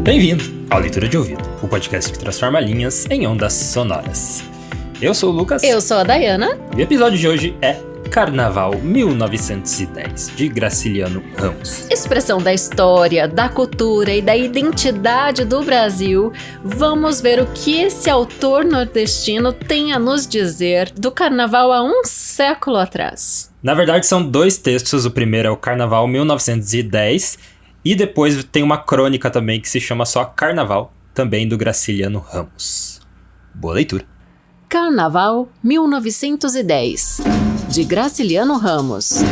Bem-vindo ao Leitura de Ouvido, o podcast que transforma linhas em ondas sonoras. Eu sou o Lucas. Eu sou a Dayana. E o episódio de hoje é Carnaval 1910, de Graciliano Ramos. Expressão da história, da cultura e da identidade do Brasil, vamos ver o que esse autor nordestino tem a nos dizer do carnaval há um século atrás. Na verdade, são dois textos. O primeiro é o Carnaval 1910 e depois tem uma crônica também que se chama só Carnaval, também do Graciliano Ramos. Boa leitura. Carnaval 1910, de Graciliano Ramos.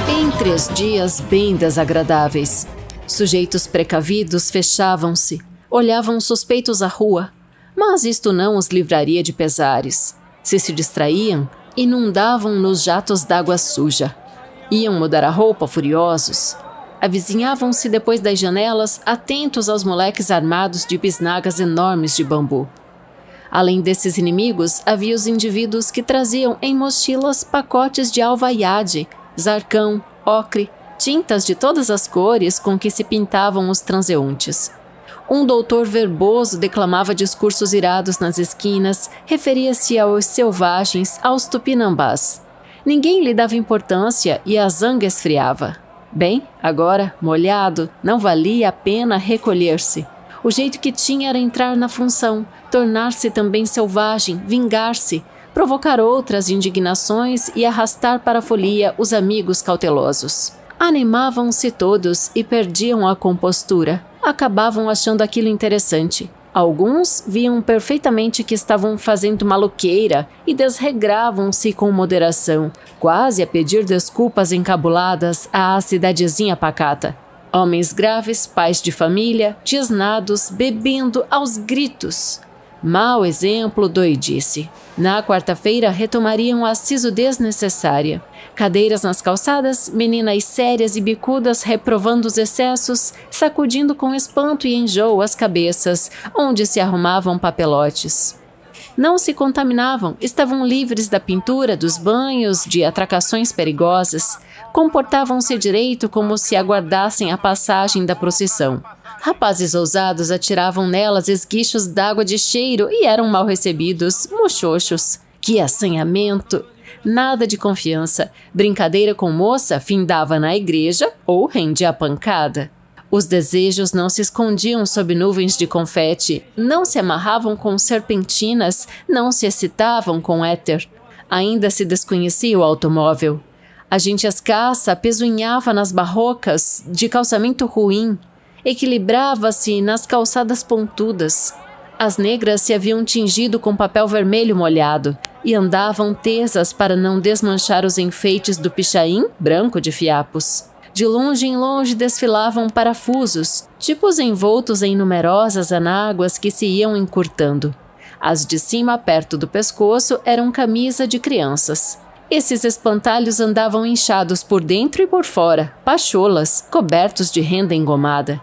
Em 3 dias bem desagradáveis, sujeitos precavidos fechavam-se, olhavam suspeitos à rua, mas isto não os livraria de pesares. Se distraíam, inundavam nos jatos d'água suja. Iam mudar a roupa furiosos. Avizinhavam-se depois das janelas, atentos aos moleques armados de bisnagas enormes de bambu. Além desses inimigos, havia os indivíduos que traziam em mochilas pacotes de alvaiade, zarcão, ocre, tintas de todas as cores com que se pintavam os transeuntes. Um doutor verboso declamava discursos irados nas esquinas, referia-se aos selvagens, aos tupinambás. Ninguém lhe dava importância e a zanga esfriava. Bem, agora, molhado, não valia a pena recolher-se. O jeito que tinha era entrar na função, tornar-se também selvagem, vingar-se, provocar outras indignações e arrastar para a folia os amigos cautelosos. Animavam-se todos e perdiam a compostura. Acabavam achando aquilo interessante. Alguns viam perfeitamente que estavam fazendo maluqueira e desregravam-se com moderação, quase a pedir desculpas encabuladas à cidadezinha pacata. Homens graves, pais de família, tisnados, bebendo aos gritos. Mau exemplo, doidice. Na quarta-feira retomariam a sisudez necessária. Cadeiras nas calçadas, meninas sérias e bicudas reprovando os excessos, sacudindo com espanto e enjoo as cabeças, onde se arrumavam papelotes. Não se contaminavam, estavam livres da pintura, dos banhos, de atracações perigosas. Comportavam-se direito como se aguardassem a passagem da procissão. Rapazes ousados atiravam nelas esguichos d'água de cheiro e eram mal recebidos, muxoxos. Que assanhamento! Nada de confiança. Brincadeira com moça findava na igreja ou rendia a pancada. Os desejos não se escondiam sob nuvens de confete, não se amarravam com serpentinas, não se excitavam com éter. Ainda se desconhecia o automóvel. A gente escassa pesunhava nas barrocas de calçamento ruim, equilibrava-se nas calçadas pontudas. As negras se haviam tingido com papel vermelho molhado e andavam tesas para não desmanchar os enfeites do pichain branco de fiapos. De longe em longe desfilavam parafusos, tipos envoltos em numerosas anáguas que se iam encurtando. As de cima, perto do pescoço, eram camisa de crianças. Esses espantalhos andavam inchados por dentro e por fora, pacholas, cobertos de renda engomada.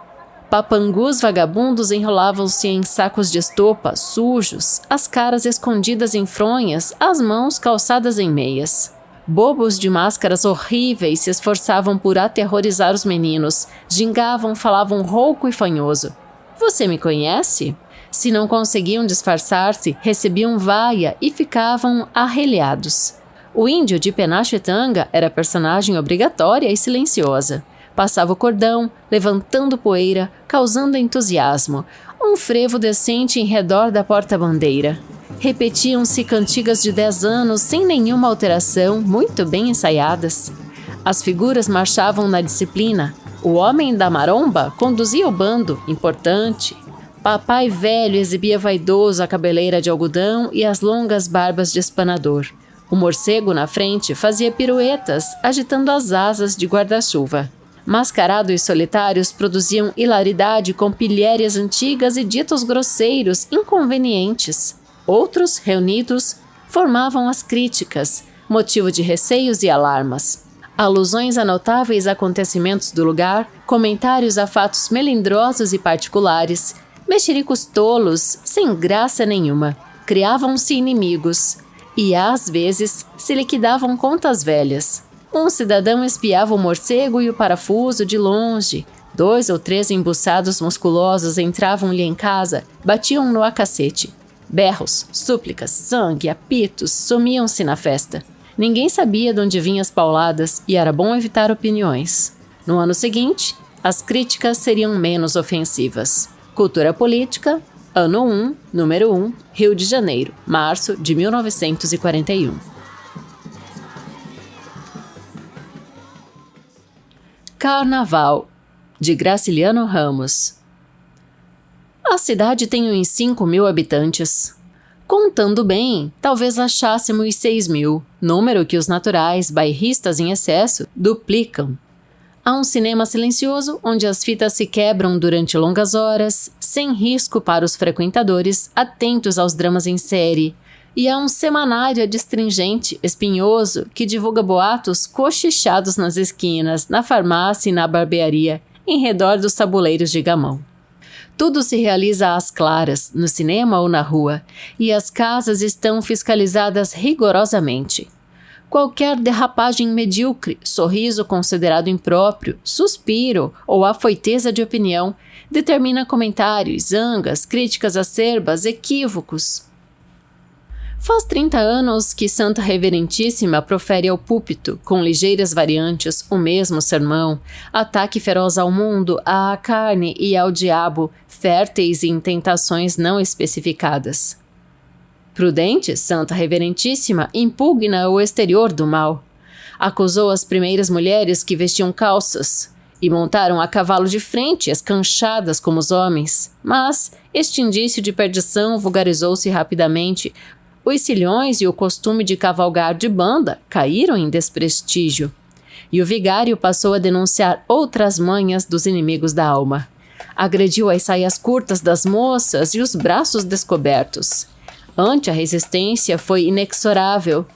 Papangus vagabundos enrolavam-se em sacos de estopa, sujos, as caras escondidas em fronhas, as mãos calçadas em meias. Bobos de máscaras horríveis se esforçavam por aterrorizar os meninos, gingavam, falavam rouco e fanhoso. Você me conhece? Se não conseguiam disfarçar-se, recebiam vaia e ficavam arreliados. O índio de penacho e tanga era personagem obrigatória e silenciosa. Passava o cordão, levantando poeira, causando entusiasmo. Um frevo decente em redor da porta-bandeira. Repetiam-se cantigas de 10 anos sem nenhuma alteração, muito bem ensaiadas. As figuras marchavam na disciplina. O homem da maromba conduzia o bando, importante. Papai velho exibia vaidoso a cabeleira de algodão e as longas barbas de espanador. O morcego na frente fazia piruetas, agitando as asas de guarda-chuva. Mascarados solitários produziam hilaridade com pilhérias antigas e ditos grosseiros, inconvenientes. Outros, reunidos, formavam as críticas, motivo de receios e alarmas. Alusões a notáveis acontecimentos do lugar, comentários a fatos melindrosos e particulares, mexericos tolos, sem graça nenhuma. Criavam-se inimigos. E às vezes se liquidavam contas velhas. Um cidadão espiava o morcego e o parafuso de longe. 2 ou 3 embuçados musculosos entravam-lhe em casa, batiam-no a cacete. Berros, súplicas, sangue, apitos sumiam-se na festa. Ninguém sabia de onde vinham as pauladas e era bom evitar opiniões. No ano seguinte, as críticas seriam menos ofensivas. Cultura política, ano 1, número 1, Rio de Janeiro, março de 1941. Carnaval, de Graciliano Ramos. A cidade tem uns 5.000 habitantes. Contando bem, talvez achássemos 6.000, número que os naturais, bairristas em excesso, duplicam. Há um cinema silencioso onde as fitas se quebram durante longas horas, sem risco para os frequentadores atentos aos dramas em série. E há um semanário adstringente, espinhoso, que divulga boatos cochichados nas esquinas, na farmácia e na barbearia, em redor dos tabuleiros de gamão. Tudo se realiza às claras, no cinema ou na rua, e as casas estão fiscalizadas rigorosamente. Qualquer derrapagem medíocre, sorriso considerado impróprio, suspiro ou afoiteza de opinião determina comentários, zangas, críticas acerbas, equívocos. Faz 30 anos que Santa Reverentíssima profere ao púlpito, com ligeiras variantes, o mesmo sermão, ataque feroz ao mundo, à carne e ao diabo, férteis em tentações não especificadas. Prudente, Santa Reverentíssima impugna o exterior do mal. Acusou as primeiras mulheres que vestiam calças e montaram a cavalo de frente, escanchadas como os homens. Mas este indício de perdição vulgarizou-se rapidamente. Os cilhões e o costume de cavalgar de banda caíram em desprestígio. E o vigário passou a denunciar outras manhas dos inimigos da alma. Agrediu as saias curtas das moças e os braços descobertos. Ante a resistência foi inexorável.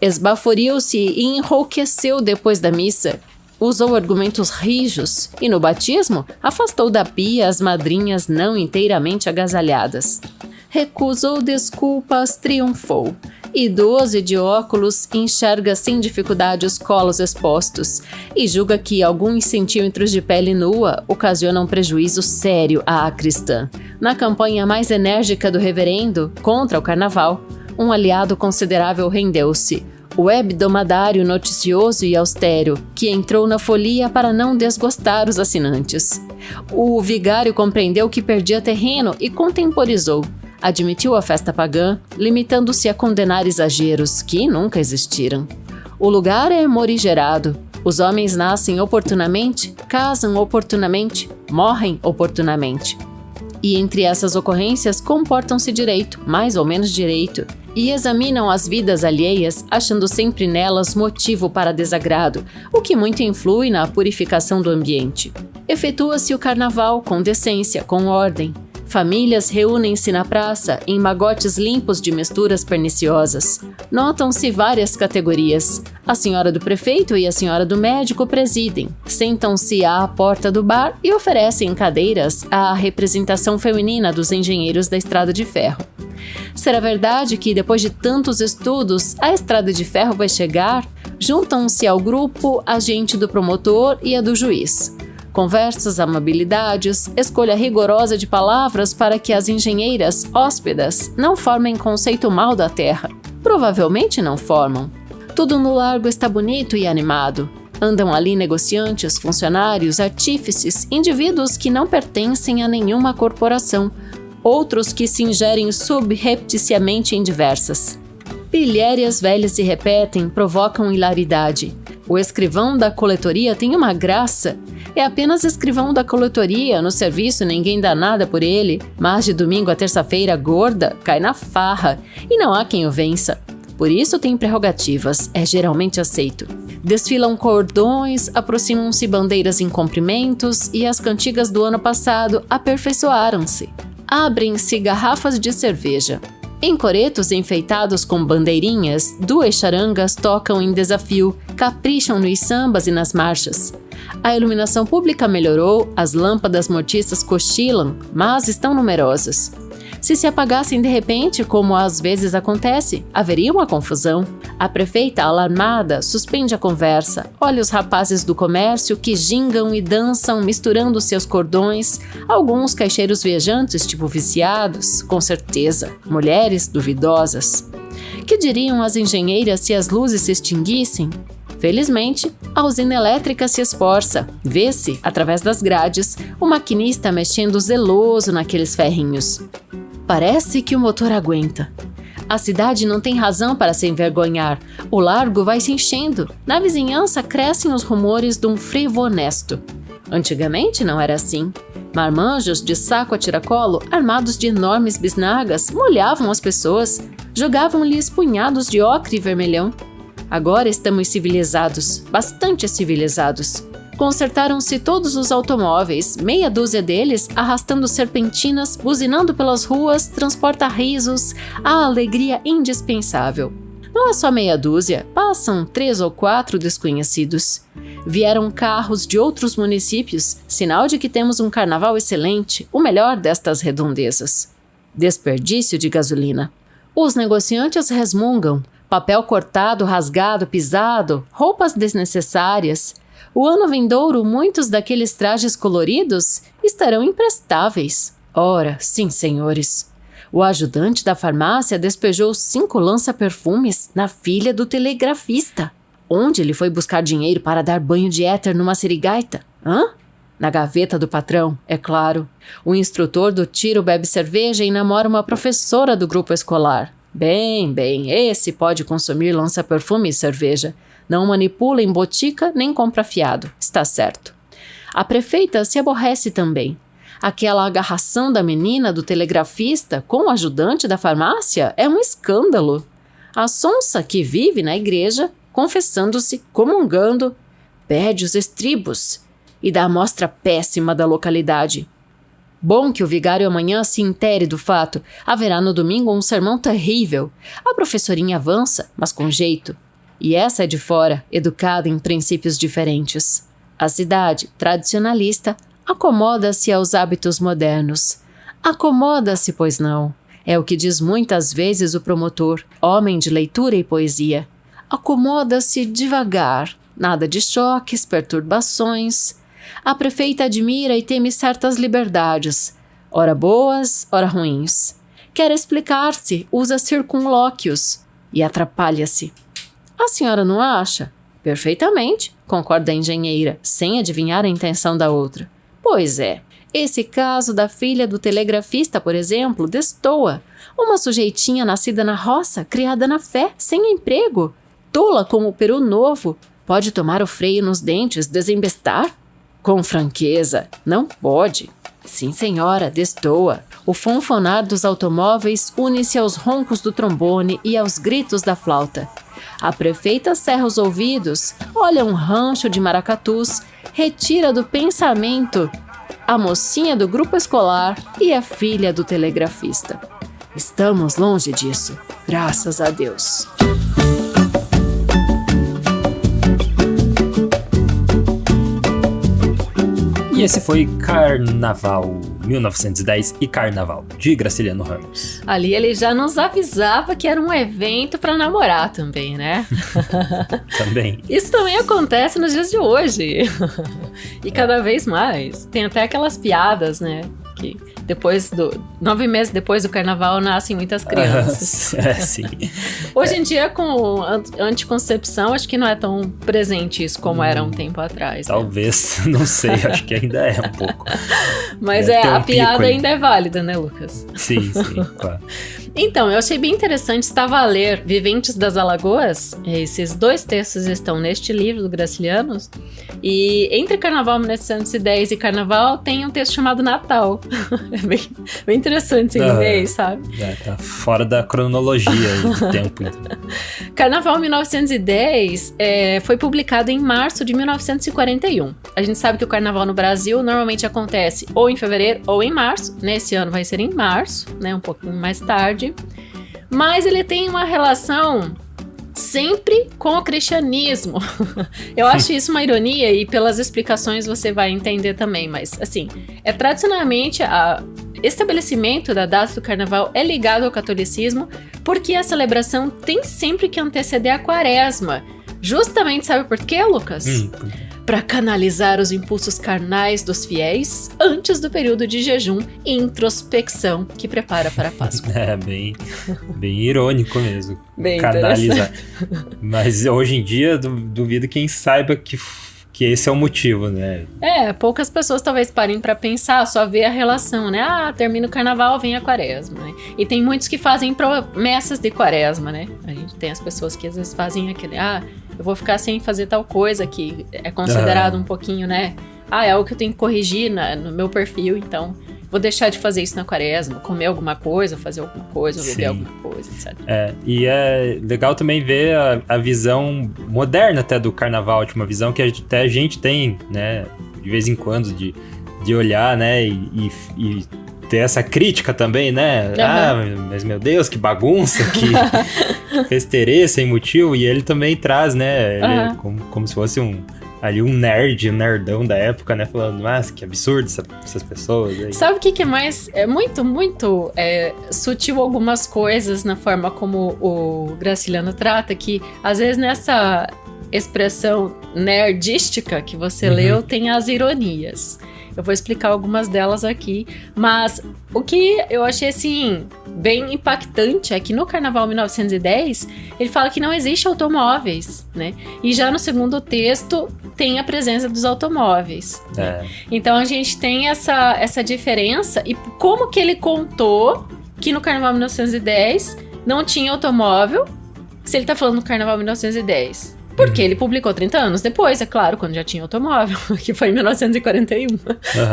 Esbaforiu-se e enrouqueceu depois da missa. Usou argumentos rijos e, no batismo, afastou da pia as madrinhas não inteiramente agasalhadas. Recusou desculpas, triunfou. Idoso e de óculos, enxerga sem dificuldade os colos expostos e julga que alguns centímetros de pele nua ocasionam prejuízo sério à cristã. Na campanha mais enérgica do reverendo contra o carnaval, um aliado considerável rendeu-se, o hebdomadário noticioso e austero, que entrou na folia para não desgostar os assinantes. O vigário compreendeu que perdia terreno e contemporizou. Admitiu a festa pagã, limitando-se a condenar exageros que nunca existiram. O lugar é morigerado. Os homens nascem oportunamente, casam oportunamente, morrem oportunamente. E entre essas ocorrências comportam-se direito, mais ou menos direito, e examinam as vidas alheias, achando sempre nelas motivo para desagrado, o que muito influi na purificação do ambiente. Efetua-se o carnaval com decência, com ordem. Famílias reúnem-se na praça em magotes limpos de misturas perniciosas. Notam-se várias categorias. A senhora do prefeito e a senhora do médico presidem. Sentam-se à porta do bar e oferecem cadeiras à representação feminina dos engenheiros da estrada de ferro. Será verdade que, depois de tantos estudos, a estrada de ferro vai chegar? Juntam-se ao grupo a gente do promotor e a do juiz. Conversas, amabilidades, escolha rigorosa de palavras para que as engenheiras hóspedas não formem conceito mal da terra. Provavelmente não formam. Tudo no largo está bonito e animado. Andam ali negociantes, funcionários, artífices, indivíduos que não pertencem a nenhuma corporação, outros que se ingerem subrepticiamente em diversas. Pilhérias velhas se repetem, provocam hilaridade. O escrivão da coletoria tem uma graça. É apenas escrivão da coletoria, no serviço ninguém dá nada por ele, mas de domingo a terça-feira gorda cai na farra e não há quem o vença. Por isso tem prerrogativas, é geralmente aceito. Desfilam cordões, aproximam-se bandeiras em comprimentos e as cantigas do ano passado aperfeiçoaram-se. Abrem-se garrafas de cerveja. Em coretos enfeitados com bandeirinhas, 2 charangas tocam em desafio, capricham nos sambas e nas marchas. A iluminação pública melhorou, as lâmpadas mortiças cochilam, mas estão numerosas. Se apagassem de repente, como às vezes acontece, haveria uma confusão. A prefeita, alarmada, suspende a conversa, olha os rapazes do comércio que gingam e dançam misturando seus cordões, alguns caixeiros viajantes tipo viciados, com certeza, mulheres duvidosas. Que diriam as engenheiras se as luzes se extinguissem? Felizmente, a usina elétrica se esforça. Vê-se, através das grades, o maquinista mexendo zeloso naqueles ferrinhos. Parece que o motor aguenta. A cidade não tem razão para se envergonhar. O largo vai se enchendo. Na vizinhança crescem os rumores de um frevo honesto. Antigamente não era assim. Marmanjos de saco a tiracolo, armados de enormes bisnagas, molhavam as pessoas, jogavam-lhes punhados de ocre e vermelhão. Agora estamos civilizados, bastante civilizados. Consertaram-se todos os automóveis, meia dúzia deles arrastando serpentinas, buzinando pelas ruas, transporta risos, a alegria indispensável. Não é só meia dúzia, passam 3 ou 4 desconhecidos. Vieram carros de outros municípios, sinal de que temos um carnaval excelente, o melhor destas redondezas. Desperdício de gasolina. Os negociantes resmungam. Papel cortado, rasgado, pisado, roupas desnecessárias. O ano vindouro, muitos daqueles trajes coloridos estarão imprestáveis. Ora, sim, senhores. O ajudante da farmácia despejou 5 lança-perfumes na filha do telegrafista. Onde ele foi buscar dinheiro para dar banho de éter numa sirigaita? Hã? Na gaveta do patrão, é claro. O instrutor do tiro bebe cerveja e namora uma professora do grupo escolar. Bem, esse pode consumir lança-perfume e cerveja. Não manipula em botica nem compra fiado. Está certo. A prefeita se aborrece também. Aquela agarração da menina do telegrafista com o ajudante da farmácia é um escândalo. A sonsa que vive na igreja, confessando-se, comungando, perde os estribos e dá a mostra péssima da localidade. Bom que o vigário amanhã se intere do fato. Haverá no domingo um sermão terrível. A professorinha avança, mas com jeito. E essa é de fora, educada em princípios diferentes. A cidade, tradicionalista, acomoda-se aos hábitos modernos. Acomoda-se, pois não. É o que diz muitas vezes o promotor, homem de leitura e poesia. Acomoda-se devagar. Nada de choques, perturbações. A prefeita admira e teme certas liberdades, ora boas, ora ruins. Quer explicar-se, usa circunlóquios e atrapalha-se. A senhora não acha? Perfeitamente, concorda a engenheira, sem adivinhar a intenção da outra. Pois é, esse caso da filha do telegrafista, por exemplo, destoa. Uma sujeitinha nascida na roça, criada na fé, sem emprego, tola como o peru novo, pode tomar o freio nos dentes, desembestar? Com franqueza, não pode. Sim, senhora, destoa. O fonfonar dos automóveis une-se aos roncos do trombone e aos gritos da flauta. A prefeita cerra os ouvidos, olha um rancho de maracatus, retira do pensamento a mocinha do grupo escolar e a filha do telegrafista. Estamos longe disso, graças a Deus. E esse foi Carnaval 1910 e Carnaval, de Graciliano Ramos. Ali ele já nos avisava que era um evento para namorar também, né? Também. Isso também acontece nos dias de hoje. E cada vez mais. Tem até aquelas piadas, né? Que 9 meses depois do carnaval nascem muitas crianças. Sim. Hoje em dia, com anticoncepção, acho que não é tão presente isso como era um tempo atrás. Talvez, né? Não sei, acho que ainda é um pouco. Mas a piada ainda é válida, né, Lucas? Sim, claro. Então, eu achei bem interessante, estava a ler Viventes das Alagoas, esses 2 textos estão neste livro do Graciliano, e entre Carnaval 1910 e Carnaval tem um texto chamado Natal. É bem interessante esse mês, sabe? Tá fora da cronologia do tempo. Então. Carnaval 1910 foi publicado em março de 1941. A gente sabe que o Carnaval no Brasil normalmente acontece ou em fevereiro ou em março. Nesse ano vai ser em março, né? Um pouquinho mais tarde. Mas ele tem uma relação sempre com o cristianismo. Eu acho isso uma ironia e pelas explicações você vai entender também, mas assim, tradicionalmente estabelecimento da data do carnaval é ligado ao catolicismo porque a celebração tem sempre que anteceder a quaresma. Justamente, sabe por quê, Lucas? Para canalizar os impulsos carnais dos fiéis antes do período de jejum e introspecção que prepara para a Páscoa. É bem irônico mesmo. Bem canalizar. Mas hoje em dia, duvido quem saiba que esse é o motivo, né? Poucas pessoas talvez parem para pensar, só ver a relação, né? Termina o carnaval, vem a quaresma, né? E tem muitos que fazem promessas de quaresma, né? A gente tem as pessoas que às vezes fazem aquele, eu vou ficar sem fazer tal coisa que é considerado um pouquinho, né? É algo que eu tenho que corrigir no meu perfil, então vou deixar de fazer isso na quaresma, comer alguma coisa, fazer alguma coisa, beber alguma coisa, etc. E é legal também ver a visão moderna até do carnaval, uma visão que até a gente tem, né, de vez em quando, de olhar, né, e ter essa crítica também, né? Mas meu Deus, que bagunça, que festerê sem motivo, e ele também traz, né, ele é como se fosse um nerdão da época, né? Falando, mas que absurdo essas pessoas aí. Sabe o que é mais? É muito, muito sutil algumas coisas na forma como o Graciliano trata, que às vezes nessa expressão nerdística que você leu, tem as ironias. Eu vou explicar algumas delas aqui, mas o que eu achei, assim, bem impactante é que no Carnaval 1910, ele fala que não existe automóveis, né? E já no segundo texto tem a presença dos automóveis. Né? Então a gente tem essa diferença, e como que ele contou que no Carnaval 1910 não tinha automóvel, se ele tá falando no Carnaval 1910? Porque ele publicou 30 anos depois, é claro, quando já tinha automóvel, que foi em 1941.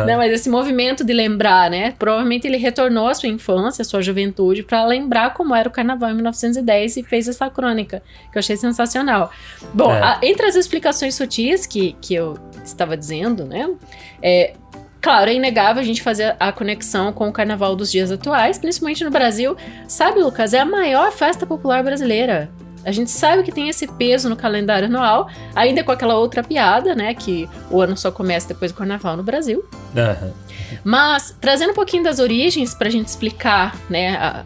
Né? Mas esse movimento de lembrar, né? Provavelmente ele retornou à sua infância, à sua juventude, para lembrar como era o carnaval em 1910 e fez essa crônica, que eu achei sensacional. Bom, entre as explicações sutis que eu estava dizendo, né? Claro, é inegável a gente fazer a conexão com o carnaval dos dias atuais, principalmente no Brasil. Sabe, Lucas, é a maior festa popular brasileira. A gente sabe que tem esse peso no calendário anual, ainda com aquela outra piada, né? Que o ano só começa depois do carnaval no Brasil. Mas, trazendo um pouquinho das origens pra gente explicar, né?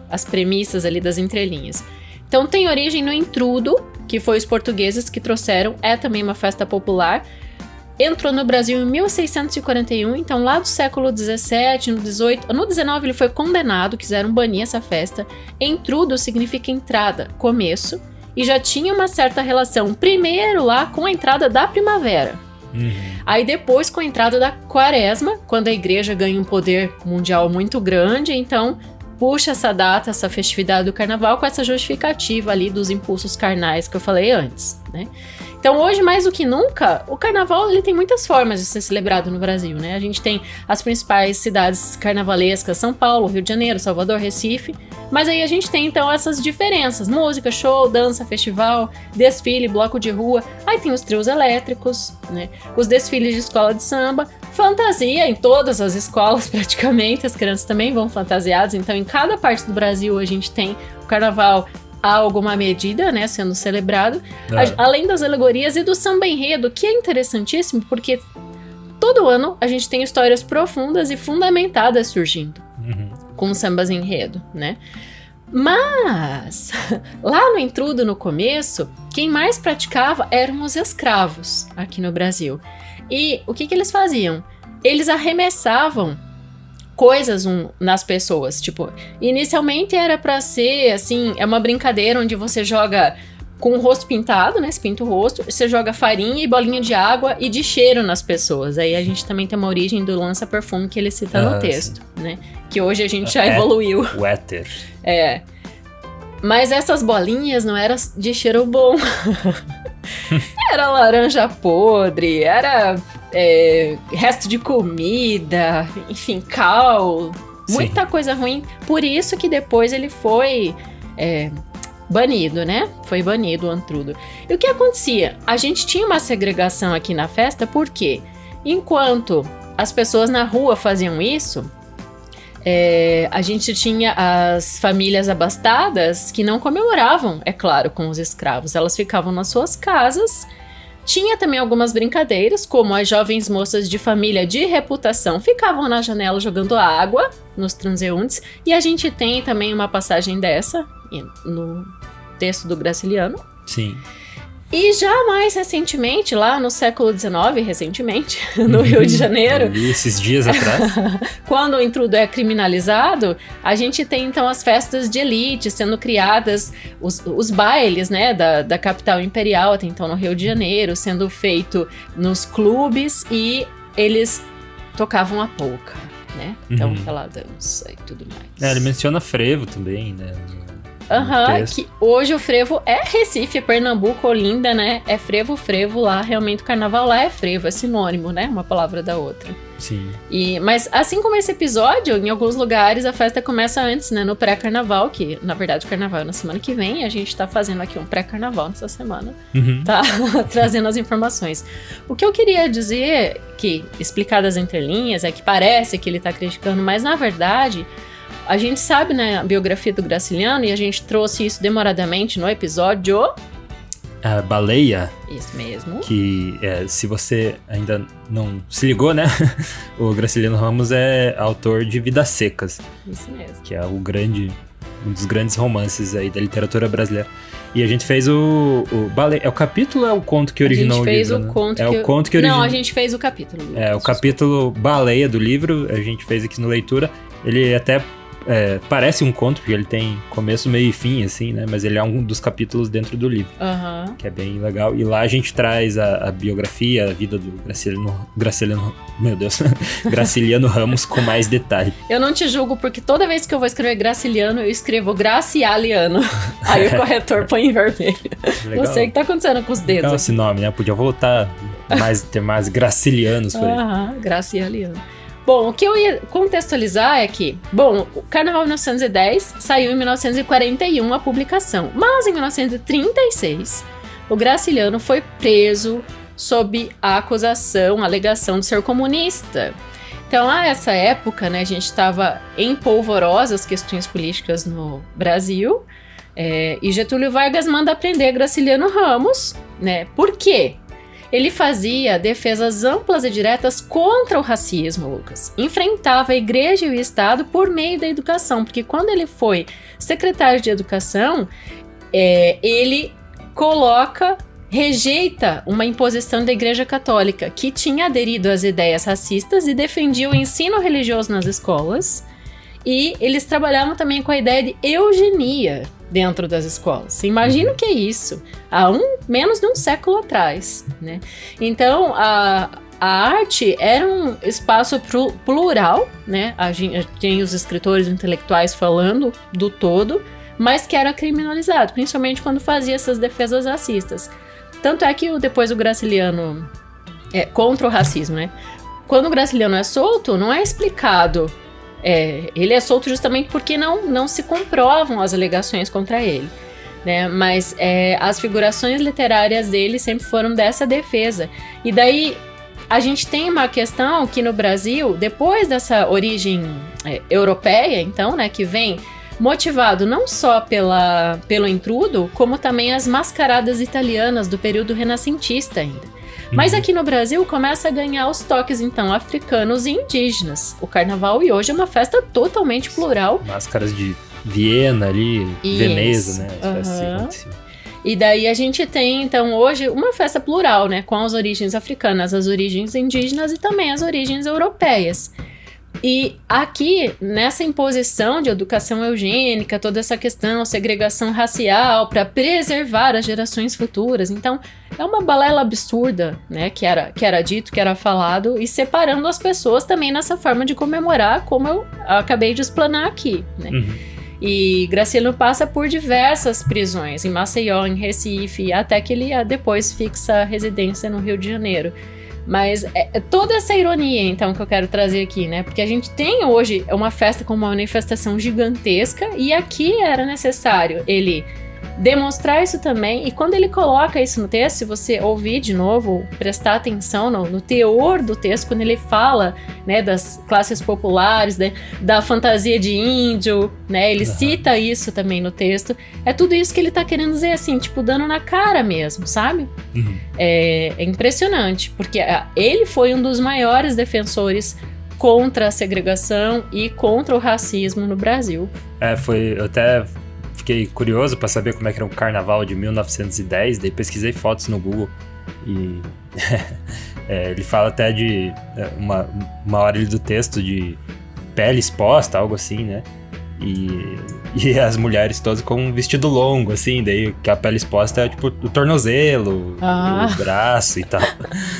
As premissas ali das entrelinhas. Então, tem origem no intrudo, que foi os portugueses que trouxeram. É também uma festa popular. Entrou no Brasil em 1641, então lá do século 17, no 18, no 19 ele foi condenado, quiseram banir essa festa. Entrudo significa entrada, começo, e já tinha uma certa relação, primeiro lá com a entrada da primavera. Aí depois com a entrada da quaresma, quando a igreja ganha um poder mundial muito grande, então puxa essa data, essa festividade do carnaval com essa justificativa ali dos impulsos carnais que eu falei antes, né? Então hoje, mais do que nunca, o carnaval ele tem muitas formas de ser celebrado no Brasil, né? A gente tem as principais cidades carnavalescas, São Paulo, Rio de Janeiro, Salvador, Recife, mas aí a gente tem então essas diferenças, música, show, dança, festival, desfile, bloco de rua, aí tem os trios elétricos, né? Os desfiles de escola de samba, fantasia em todas as escolas praticamente, as crianças também vão fantasiadas, então em cada parte do Brasil a gente tem o carnaval a alguma medida, né, sendo celebrado, além das alegorias e do samba enredo, que é interessantíssimo, porque todo ano a gente tem histórias profundas e fundamentadas surgindo, com sambas enredo, né? Mas, lá no intrudo, no começo, quem mais praticava eram os escravos aqui no Brasil. E o que eles faziam? Eles arremessavam coisas nas pessoas, tipo, inicialmente era pra ser, assim, é uma brincadeira onde você joga com o rosto pintado, né, você pinta o rosto, você joga farinha e bolinha de água e de cheiro nas pessoas, aí a gente também tem uma origem do lança-perfume que ele cita no texto, né, que hoje a gente já evoluiu. O éter. Mas essas bolinhas não eram de cheiro bom. Era laranja podre, era resto de comida, enfim, cal, muita coisa ruim. Por isso que depois ele foi banido, né? Foi banido o intrudo. E o que acontecia? A gente tinha uma segregação aqui na festa, porque enquanto as pessoas na rua faziam isso, a gente tinha as famílias abastadas que não comemoravam, é claro, com os escravos. Elas ficavam nas suas casas, Tinha também algumas brincadeiras, como as jovens moças de família de reputação ficavam na janela jogando água nos transeuntes, e a gente tem também uma passagem dessa no texto do Graciliano. Sim. E já mais recentemente, lá no século XIX, no Rio de Janeiro... esses dias atrás. Quando o intrudo é criminalizado, a gente tem então as festas de elite sendo criadas, os bailes, né, da capital imperial, até então no Rio de Janeiro, sendo feito nos clubes, e eles tocavam a polca, né? Então, aquela dança e tudo mais. Ele menciona frevo também, né? Que hoje o frevo é Recife, é Pernambuco, Olinda, né? É frevo lá, realmente o carnaval lá é frevo, é sinônimo, né? Uma palavra da outra. Sim. Mas assim como esse episódio, em alguns lugares a festa começa antes, né? No pré-carnaval, que na verdade o carnaval é na semana que vem, e a gente tá fazendo aqui um pré-carnaval nessa semana, tá? Trazendo as informações. O que eu queria dizer, que explicar das entrelinhas, é que parece que ele tá criticando, mas na verdade... A gente sabe, né, a biografia do Graciliano, e a gente trouxe isso demoradamente no episódio... A Baleia. Isso mesmo. Que, se você ainda não se ligou, né, o Graciliano Ramos é autor de Vidas Secas. Isso mesmo. Que é um dos grandes romances aí da literatura brasileira. E a gente fez o Baleia. É o capítulo ou é o conto que originou o livro? A gente fez o conto que... o conto que originou. Não, a gente fez o capítulo. O capítulo Baleia do livro, a gente fez aqui no Leitura. Ele até... parece um conto, porque ele tem começo, meio e fim, assim, né? Mas ele é um dos capítulos dentro do livro, que é bem legal. E lá a gente traz a biografia, a vida do Graciliano Ramos com mais detalhe. Eu não te julgo, porque toda vez que eu vou escrever Graciliano, eu escrevo Gracialiano. Aí o corretor põe em vermelho. Legal. Não sei o que tá acontecendo com os dedos. Legal esse nome, né? Podia voltar, ter mais Gracilianos por aí. Gracialiano. Bom, o que eu ia contextualizar é que, o Carnaval 1910 saiu em 1941 a publicação, mas em 1936 o Graciliano foi preso sob a a alegação de ser comunista. Então, a essa época, né, a gente estava em polvorosas questões políticas no Brasil, e Getúlio Vargas manda prender Graciliano Ramos, né? Por quê? Ele fazia defesas amplas e diretas contra o racismo, Lucas. Enfrentava a igreja e o Estado por meio da educação, porque quando ele foi secretário de educação, ele rejeita uma imposição da Igreja Católica, que tinha aderido às ideias racistas e defendia o ensino religioso nas escolas, e eles trabalhavam também com a ideia de eugenia dentro das escolas. Você imagina o que é isso? Há menos de um século atrás, né? Então, a arte era um espaço plural, né? A gente tem os escritores intelectuais falando do todo, mas que era criminalizado, principalmente quando fazia essas defesas racistas. Tanto é que depois o Graciliano contra o racismo, né? Quando o Graciliano é solto, não é explicado. Ele é solto justamente porque não se comprovam as alegações contra ele, né? Mas as figurações literárias dele sempre foram dessa defesa. E daí a gente tem uma questão que no Brasil, depois dessa origem europeia, então, né, que vem motivado não só pelo intrudo, como também as mascaradas italianas do período renascentista ainda. Mas aqui no Brasil começa a ganhar os toques, então, africanos e indígenas. O carnaval, e hoje é uma festa totalmente plural. Máscaras de Viena ali, Veneza, né? E daí a gente tem, então, hoje uma festa plural, né? Com as origens africanas, as origens indígenas e também as origens europeias. E aqui, nessa imposição de educação eugênica, toda essa questão, segregação racial, para preservar as gerações futuras. Então, é uma balela absurda, né, que era dito, que era falado, e separando as pessoas também nessa forma de comemorar, como eu acabei de explanar aqui, né. E Graciliano passa por diversas prisões, em Maceió, em Recife, até que ele depois fixa a residência no Rio de Janeiro. Mas toda essa ironia, então, que eu quero trazer aqui, né? Porque a gente tem hoje uma festa com uma manifestação gigantesca, e aqui era necessário ele demonstrar isso também. E quando ele coloca isso no texto, se você ouvir de novo, prestar atenção no teor do texto, quando ele fala, né, das classes populares, né, da fantasia de índio, né, ele cita isso também no texto. É tudo isso que ele tá querendo dizer, assim, tipo, dando na cara mesmo, sabe? É impressionante, porque ele foi um dos maiores defensores contra a segregação e contra o racismo no Brasil. Eu até fiquei curioso para saber como é que era o carnaval de 1910, daí pesquisei fotos no Google e ele fala até de uma hora ali do texto de pele exposta, algo assim, né? E as mulheres todas com um vestido longo, assim, daí que a pele exposta é tipo o tornozelo, o braço e tal.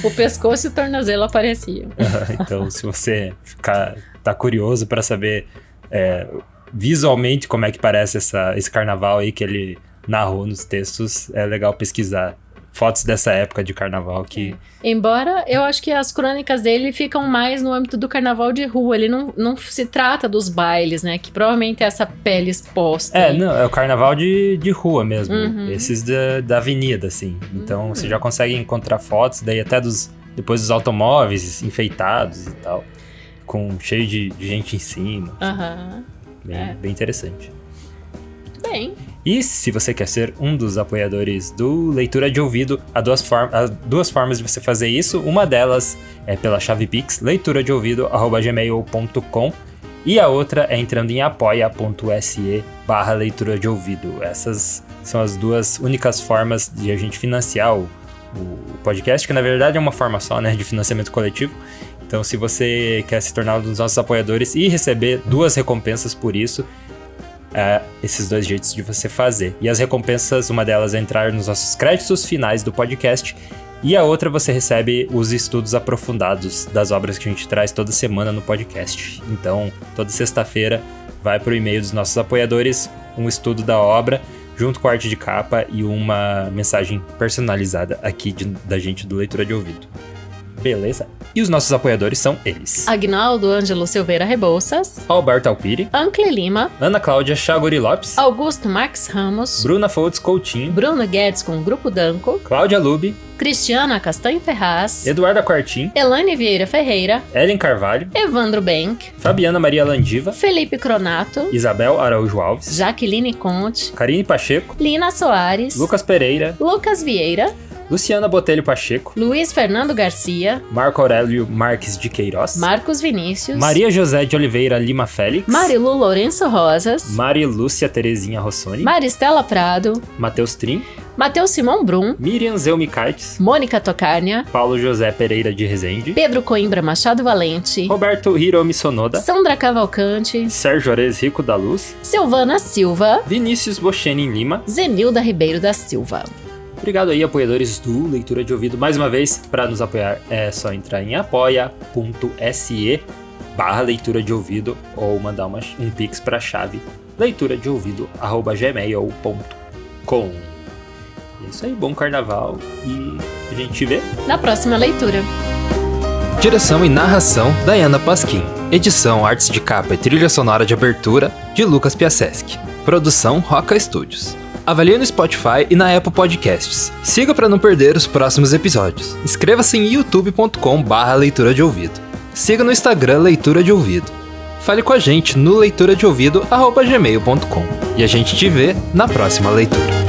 O pescoço e o tornozelo apareciam. Então, se você tá curioso para saber visualmente como é que parece esse carnaval aí que ele narrou nos textos, é legal pesquisar fotos dessa época de carnaval que... Embora eu acho que as crônicas dele ficam mais no âmbito do carnaval de rua, ele não se trata dos bailes, né, que provavelmente é essa pele exposta. Não, é o carnaval de rua mesmo, esses da avenida, assim. Então você já consegue encontrar fotos, daí até depois dos automóveis enfeitados e tal, cheio de gente em cima. Assim. Bem interessante. Muito bem. E se você quer ser um dos apoiadores do Leitura de Ouvido, há duas formas de você fazer isso. Uma delas é pela chave Pix, leituradeouvido@gmail.com, e a outra é entrando em apoia.se/leitura de ouvido. Essas são as duas únicas formas de a gente financiar o podcast, que na verdade é uma forma só, né, de financiamento coletivo. Então, se você quer se tornar um dos nossos apoiadores e receber 2 recompensas por isso, esses 2 jeitos de você fazer. E as recompensas, uma delas é entrar nos nossos créditos finais do podcast, e a outra você recebe os estudos aprofundados das obras que a gente traz toda semana no podcast. Então, toda sexta-feira vai pro e-mail dos nossos apoiadores um estudo da obra, junto com a arte de capa e uma mensagem personalizada aqui da gente do Leitura de Ouvido. Beleza? E os nossos apoiadores são eles: Agnaldo Ângelo Silveira Rebouças, Alberto Alpiri, Ancle Lima, Ana Cláudia Chaguri Lopes, Augusto Marques Ramos, Bruna Foltz Coutinho, Bruno Guedes com o Grupo Danco, Cláudia Lube, Cristiana Castanho Ferraz, Eduarda Quartim, Elane Vieira Ferreira, Ellen Carvalho, Evandro Benck, Fabiana Maria Landiva, Felipe Cronato, Isabel Araújo Alves, Jaqueline Conte, Karine Pacheco, Lina Soares, Lucas Pereira, Lucas Vieira, Luciana Botelho Pacheco, Luiz Fernando Garcia, Marco Aurélio Marques de Queiroz, Marcos Vinícius, Maria José de Oliveira Lima Félix, Marilu Lourenço Rosas, Mari Lúcia Terezinha Rossoni, Maristela Prado, Matheus Trim, Matheus Simão Brum, Miriam Zelmi Cartes, Mônica Tocarnia, Paulo José Pereira de Rezende, Pedro Coimbra Machado Valente, Roberto Hiromi Sonoda, Sandra Cavalcante, Sérgio Ores Rico da Luz, Silvana Silva, Vinícius Bochenin Lima, Zenilda Ribeiro da Silva. Obrigado aí, apoiadores do Leitura de Ouvido. Mais uma vez, para nos apoiar é só entrar em apoia.se/leitura de ouvido ou mandar um pix para a chave leituradeouvido@gmail.com. É isso aí, bom carnaval e a gente se vê na próxima leitura. Direção e narração, Dayana Pasquim. Edição, artes de capa e trilha sonora de abertura, de Lucas Piasecki. Produção, Roca Studios. Avalie no Spotify e na Apple Podcasts. Siga para não perder os próximos episódios. Inscreva-se em youtube.com/leitura de ouvido. Siga no Instagram Leitura de Ouvido. Fale com a gente no leituradeouvido@gmail.com. E a gente te vê na próxima leitura.